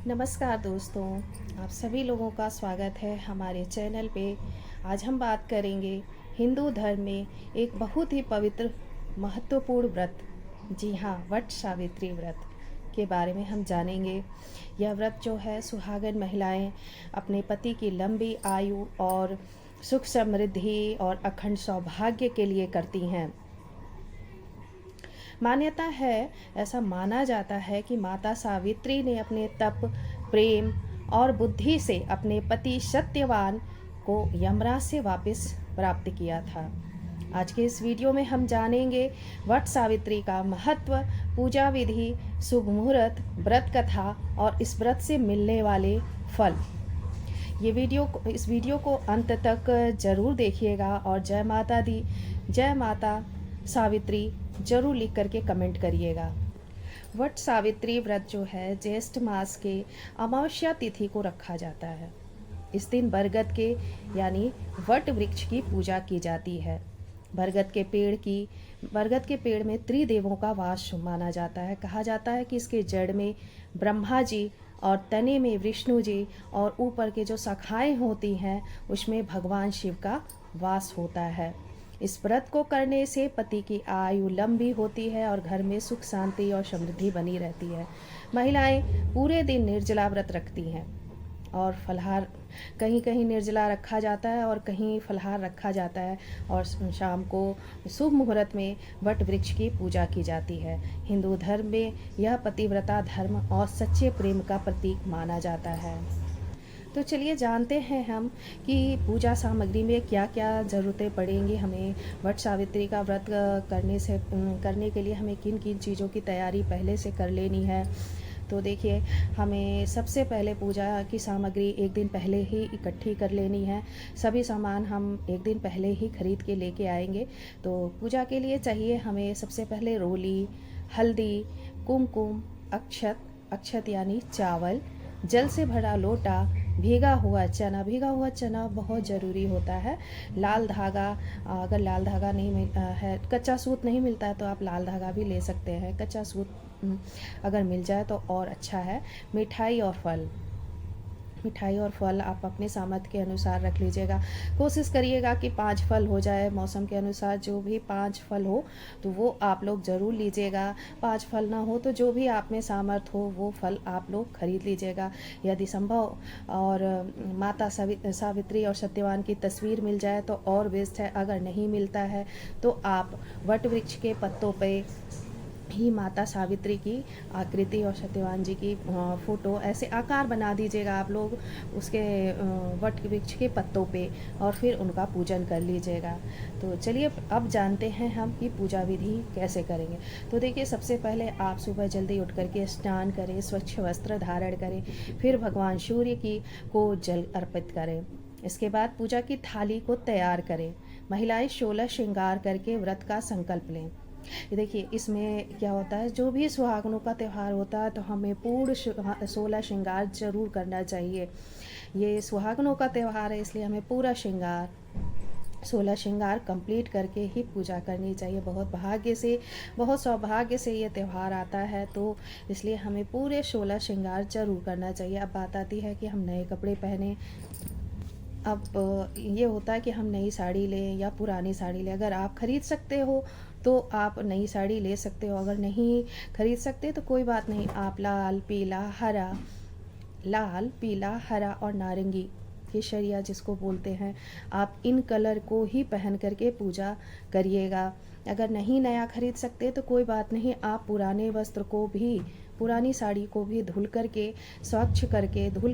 नमस्कार दोस्तों, आप सभी लोगों का स्वागत है हमारे चैनल पे। आज हम बात करेंगे हिंदू धर्म में एक बहुत ही पवित्र महत्वपूर्ण व्रत, जी हाँ, वट सावित्री व्रत के बारे में हम जानेंगे। यह व्रत जो है सुहागन महिलाएं अपने पति की लंबी आयु और सुख समृद्धि और अखंड सौभाग्य के लिए करती हैं। मान्यता है, ऐसा माना जाता है कि माता सावित्री ने अपने तप, प्रेम और बुद्धि से अपने पति सत्यवान को यमराज से वापस प्राप्त किया था। आज के इस वीडियो में हम जानेंगे वट सावित्री का महत्व, पूजा विधि, शुभ मुहूर्त, व्रत कथा और इस व्रत से मिलने वाले फल। इस वीडियो को अंत तक जरूर देखिएगा और जय माता दी, जय माता सावित्री जरूर लिख करके कमेंट करिएगा। वट सावित्री व्रत जो है ज्येष्ठ मास के अमावस्या तिथि को रखा जाता है। इस दिन बरगद के यानी वट वृक्ष की पूजा की जाती है। बरगद के पेड़ में त्रिदेवों का वास माना जाता है। कहा जाता है कि इसके जड़ में ब्रह्मा जी और तने में विष्णु जी और ऊपर के जो शाखाएं होती हैं उसमें भगवान शिव का वास होता है। इस व्रत को करने से पति की आयु लंबी होती है और घर में सुख शांति और समृद्धि बनी रहती है। महिलाएं पूरे दिन निर्जला व्रत रखती हैं और फलाहार, कहीं कहीं निर्जला रखा जाता है और कहीं फलाहार रखा जाता है, और शाम को शुभ मुहूर्त में वट वृक्ष की पूजा की जाती है। हिंदू धर्म में यह पतिव्रता धर्म और सच्चे प्रेम का प्रतीक माना जाता है। तो चलिए जानते हैं हम कि पूजा सामग्री में क्या क्या ज़रूरतें पड़ेंगी हमें। वट सावित्री का व्रत करने के लिए हमें किन किन चीज़ों की तैयारी पहले से कर लेनी है। तो देखिए, हमें सबसे पहले पूजा की सामग्री एक दिन पहले ही इकट्ठी कर लेनी है। सभी सामान हम एक दिन पहले ही खरीद के लेके आएंगे। तो पूजा के लिए चाहिए हमें सबसे पहले रोली, हल्दी, कुमकुम, अक्षत यानी चावल, जल से भरा लोटा, भीगा हुआ चना बहुत ज़रूरी होता है। लाल धागा, अगर लाल धागा नहीं है, कच्चा सूत नहीं मिलता है तो आप लाल धागा भी ले सकते हैं। कच्चा सूत अगर मिल जाए तो और अच्छा है। मिठाई और फल आप अपने सामर्थ्य के अनुसार रख लीजिएगा। कोशिश करिएगा कि 5 फल हो जाए, मौसम के अनुसार जो भी 5 फल हो तो वो आप लोग ज़रूर लीजिएगा। 5 फल ना हो तो जो भी आप में सामर्थ्य हो वो फल आप लोग खरीद लीजिएगा यदि संभव। और माता सावित्री और सत्यवान की तस्वीर मिल जाए तो और बेस्ट है। अगर नहीं मिलता है तो आप वट वृक्ष के पत्तों पे ही माता सावित्री की आकृति और सत्यवान जी की फ़ोटो ऐसे आकार बना दीजिएगा आप लोग उसके वट वृक्ष के पत्तों पे, और फिर उनका पूजन कर लीजिएगा। तो चलिए अब जानते हैं हम कि पूजा विधि कैसे करेंगे। तो देखिए, सबसे पहले आप सुबह जल्दी उठ करके स्नान करें, स्वच्छ वस्त्र धारण करें, फिर भगवान सूर्य को जल अर्पित करें। इसके बाद पूजा की थाली को तैयार करें। महिलाएं 16 श्रृंगार करके व्रत का संकल्प लें। ये देखिए, इसमें क्या होता है, जो भी सुहागनों का त्यौहार होता है तो हमें पूर्ण 16 श्रृंगार जरूर करना चाहिए। ये सुहागनों का त्यौहार है इसलिए हमें पूरा 16 श्रृंगार कंप्लीट करके ही पूजा करनी चाहिए। बहुत सौभाग्य से ये त्यौहार आता है, तो इसलिए हमें पूरे 16 श्रृंगार जरूर करना चाहिए। अब बात आती है कि हम नए कपड़े पहने। अब ये होता है कि हम नई साड़ी लें या पुरानी साड़ी लें। अगर आप खरीद सकते हो तो आप नई साड़ी ले सकते हो, अगर नहीं खरीद सकते तो कोई बात नहीं, आप लाल पीला हरा और नारंगी, केसरिया जिसको बोलते हैं, आप इन कलर को ही पहन करके पूजा करिएगा। अगर नहीं नया खरीद सकते तो कोई बात नहीं, आप पुरानी साड़ी को भी धुल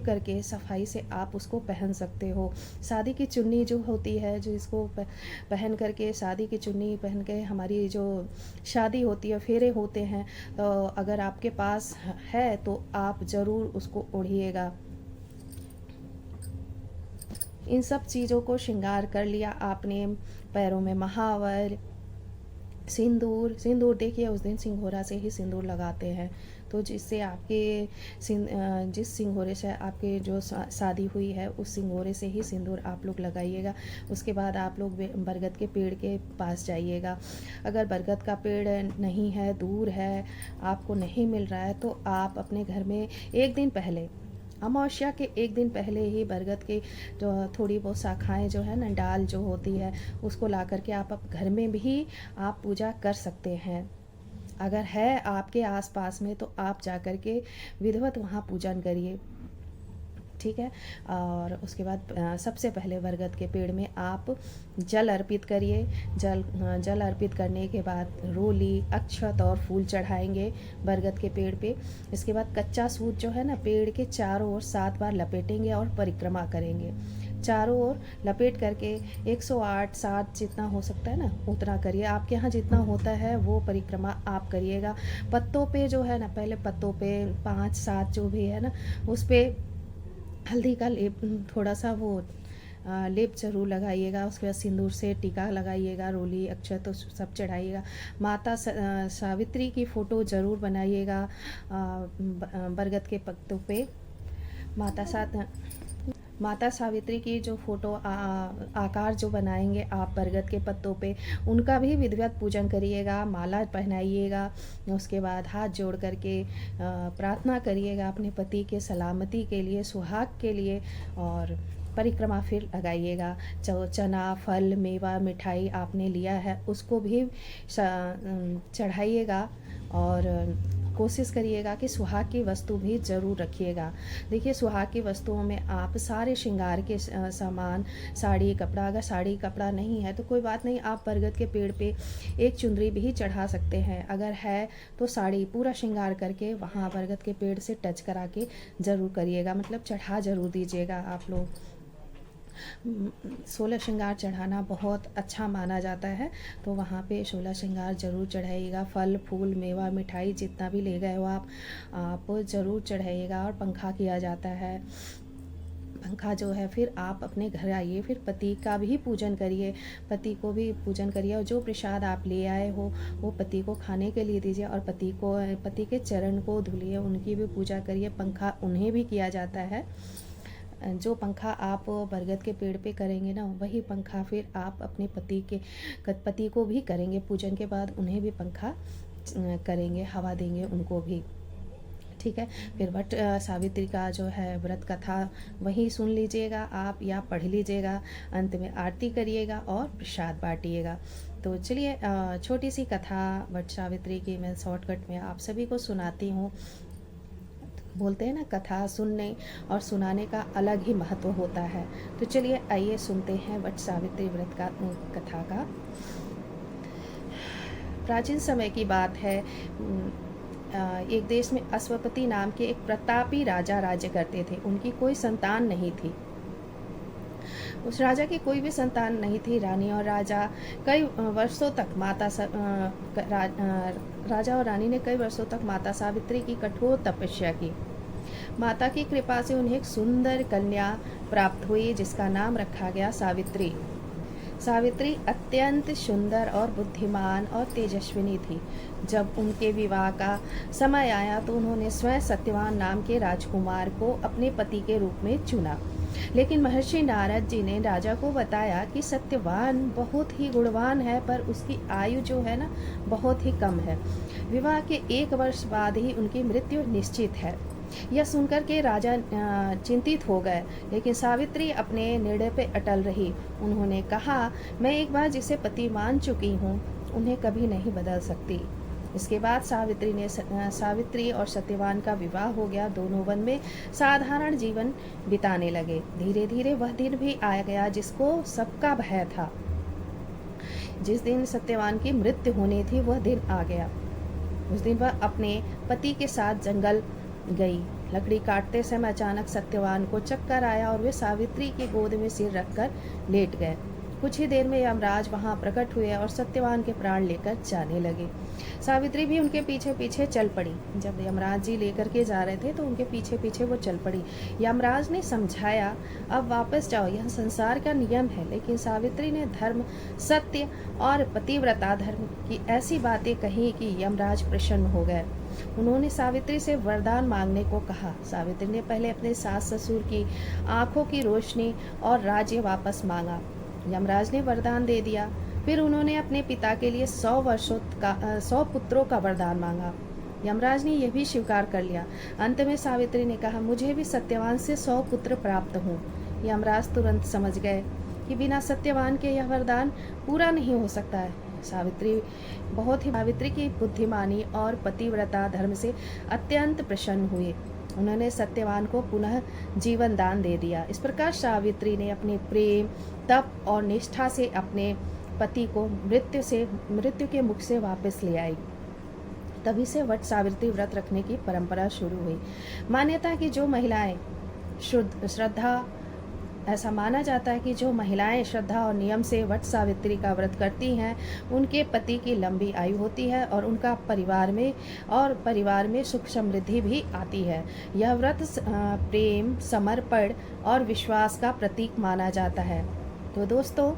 करके सफाई से आप उसको पहन सकते हो। शादी की चुन्नी जो होती है, जो इसको पहन करके, शादी की चुन्नी पहन के हमारी जो शादी होती है, फेरे होते हैं, तो अगर आपके पास है तो आप ज़रूर उसको ओढ़िएगा। इन सब चीज़ों को श्रृंगार कर लिया आपने। पैरों में महावर, सिंदूर देखिए, उस दिन सिंघोरा से ही सिंदूर लगाते हैं, तो जिससे आपके जिस सिंगोरे से आपके जो शादी हुई है उस सिंगोरे से ही सिंदूर आप लोग लगाइएगा। उसके बाद आप लोग बरगद के पेड़ के पास जाइएगा। अगर बरगद का पेड़ नहीं है, दूर है, आपको नहीं मिल रहा है, तो आप अपने घर में एक दिन पहले, अमावस्या के एक दिन पहले ही बरगद के जो थोड़ी बहुत शाखाएं जो है ना, डाल जो होती है, उसको ला करके आप घर में भी आप पूजा कर सकते हैं। अगर है आपके आसपास में तो आप जा कर के विधिवत वहाँ पूजन करिए, ठीक है। और उसके बाद सबसे पहले बरगद के पेड़ में आप जल अर्पित करिए। जल अर्पित करने के बाद रोली, अक्षत और फूल चढ़ाएंगे बरगद के पेड़ पे। इसके बाद कच्चा सूत जो है ना, पेड़ के चारों ओर 7 बार लपेटेंगे और परिक्रमा करेंगे। चारों ओर लपेट करके 108 7 जितना हो सकता है ना उतना करिए। आपके यहाँ जितना होता है वो परिक्रमा आप करिएगा। पत्तों पे जो है ना, पहले पत्तों पे 5 7 जो भी है ना, उस पर हल्दी का लेप, थोड़ा सा वो लेप जरूर लगाइएगा। उसके बाद सिंदूर से टीका लगाइएगा, रोली, अक्षत तो सब चढ़ाइएगा। माता सावित्री की फ़ोटो ज़रूर बनाइएगा बरगद के पत्तों पे। माता सावित्री की जो फ़ोटो आकार जो बनाएंगे आप बरगद के पत्तों पे, उनका भी विधिवत पूजन करिएगा, माला पहनाइएगा। उसके बाद हाथ जोड़ करके प्रार्थना करिएगा अपने पति के सलामती के लिए, सुहाग के लिए, और परिक्रमा फिर लगाइएगा। चना, फल, मेवा, मिठाई आपने लिया है उसको भी चढ़ाइएगा, और कोशिश करिएगा कि सुहाग की वस्तु भी ज़रूर रखिएगा। देखिए, सुहाग की वस्तुओं में आप सारे श्रृंगार के सामान, साड़ी, कपड़ा, अगर साड़ी कपड़ा नहीं है तो कोई बात नहीं, आप बरगद के पेड़ पे एक चुनरी भी चढ़ा सकते हैं। अगर है तो साड़ी पूरा श्रृंगार करके वहाँ बरगद के पेड़ से टच करा के ज़रूर करिएगा, मतलब चढ़ा ज़रूर दीजिएगा आप लोग। 16 श्रृंगार चढ़ाना बहुत अच्छा माना जाता है, तो वहाँ पे 16 श्रृंगार ज़रूर चढ़ाइएगा। फल, फूल, मेवा, मिठाई जितना भी ले गए हो आप ज़रूर चढ़ाइएगा। और पंखा किया जाता है। पंखा जो है, फिर आप अपने घर आइए, फिर पति का भी पूजन करिए, पति को भी पूजन करिए, और जो प्रसाद आप ले आए हो वो पति को खाने के लिए दीजिए, और पति के चरण को धुलिए, उनकी भी पूजा करिए। पंखा उन्हें भी किया जाता है। जो पंखा आप बरगद के पेड़ पे करेंगे ना, वही पंखा फिर आप अपने पति को भी करेंगे। पूजन के बाद उन्हें भी पंखा करेंगे, हवा देंगे उनको भी, ठीक है। फिर वट सावित्री का जो है व्रत कथा वही सुन लीजिएगा आप, या पढ़ लीजिएगा। अंत में आरती करिएगा और प्रसाद बांटिएगा। तो चलिए, छोटी सी कथा वट सावित्री की मैं शॉर्टकट में आप सभी को सुनाती हूँ। बोलते हैं ना, कथा सुनने और सुनाने का अलग ही महत्व होता है। तो चलिए आइए सुनते हैं वट सावित्री व्रत का कथा का। प्राचीन समय की बात है। एक देश में अश्वपति नाम के एक प्रतापी राजा राज्य करते थे। उनकी कोई संतान नहीं थी। उस राजा की कोई भी संतान नहीं थी। रानी और राजा कई वर्षों तक राजा और रानी ने कई वर्षों तक माता सावित्री की कठोर तपस्या की। माता की कृपा से उन्हें एक सुंदर कन्या प्राप्त हुई, जिसका नाम रखा गया सावित्री। सावित्री अत्यंत सुंदर और बुद्धिमान और तेजस्विनी थी। जब उनके विवाह का समय आया तो उन्होंने स्वयं सत्यवान नाम के राजकुमार को अपने पति के रूप में चुना। लेकिन महर्षि नारद जी ने राजा को बताया कि सत्यवान बहुत ही गुणवान है, पर उसकी आयु जो है ना बहुत ही कम है। विवाह के 1 वर्ष बाद ही उनकी मृत्यु निश्चित है। यह सुनकर के राजा चिंतित हो गए, लेकिन सावित्री अपने निर्णय पे अटल रही। उन्होंने कहा, मैं एक बार जिसे पति मान चुकी हूँ उन्हें कभी नहीं बदल सकती। इसके बाद सावित्री और सत्यवान का विवाह हो गया। दोनों वन में साधारण जीवन बिताने लगे। धीरे धीरे वह दिन भी आ गया जिसको सबका भय था। जिस दिन सत्यवान की मृत्यु होनी थी वह दिन आ गया। उस दिन वह अपने पति के साथ जंगल गई। लकड़ी काटते समय अचानक सत्यवान को चक्कर आया और वे सावित्री की गोद में सिर रखकर लेट गए। कुछ ही देर में यमराज वहां प्रकट हुए और सत्यवान के प्राण लेकर जाने लगे। सावित्री भी उनके पीछे पीछे चल पड़ी। जब यमराज जी लेकर के जा रहे थे तो उनके पीछे पीछे वो चल पड़ी। यमराज ने समझाया, अब वापस जाओ, यह संसार का नियम है। लेकिन सावित्री ने धर्म, सत्य और पतिव्रता धर्म की ऐसी बातें कही कि यमराज प्रसन्न हो गए। उन्होंने सावित्री से वरदान मांगने को कहा। सावित्री ने पहले अपने सास ससुर की आंखों की रोशनी और राज्य वापस मांगा। यमराज ने वरदान दे दिया। फिर उन्होंने अपने पिता के लिए 100 पुत्रों का वरदान मांगा। यमराज ने यह भी स्वीकार कर लिया। अंत में सावित्री ने कहा, मुझे भी सत्यवान से 100 पुत्र प्राप्त हों। यमराज तुरंत समझ गए कि बिना सत्यवान के यह वरदान पूरा नहीं हो सकता है। सावित्री की बुद्धिमानी और पतिव्रता धर्म से अत्यंत प्रसन्न हुए। उन्होंने सत्यवान को पुनः जीवन दान दे दिया। इस प्रकार सावित्री ने अपने प्रेम, तप और निष्ठा से अपने पति को मृत्यु के मुख से वापस ले आई। तभी से वट सावित्री व्रत रखने की परंपरा शुरू हुई। मान्यता है कि ऐसा माना जाता है कि जो महिलाएं श्रद्धा और नियम से वट सावित्री का व्रत करती हैं, उनके पति की लंबी आयु होती है और उनका परिवार में सुख समृद्धि भी आती है। यह व्रत प्रेम, समर्पण और विश्वास का प्रतीक माना जाता है। तो दोस्तों,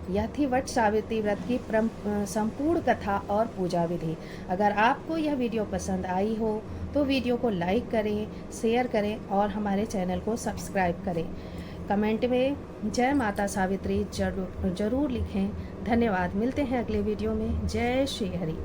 यह थी वट सावित्री व्रत की संपूर्ण कथा और पूजा विधि। अगर आपको यह वीडियो पसंद आई हो तो वीडियो को लाइक करें, शेयर करें और हमारे चैनल को सब्सक्राइब करें। कमेंट में जय माता सावित्री जरूर लिखें। धन्यवाद। मिलते हैं अगले वीडियो में। जय श्री हरि।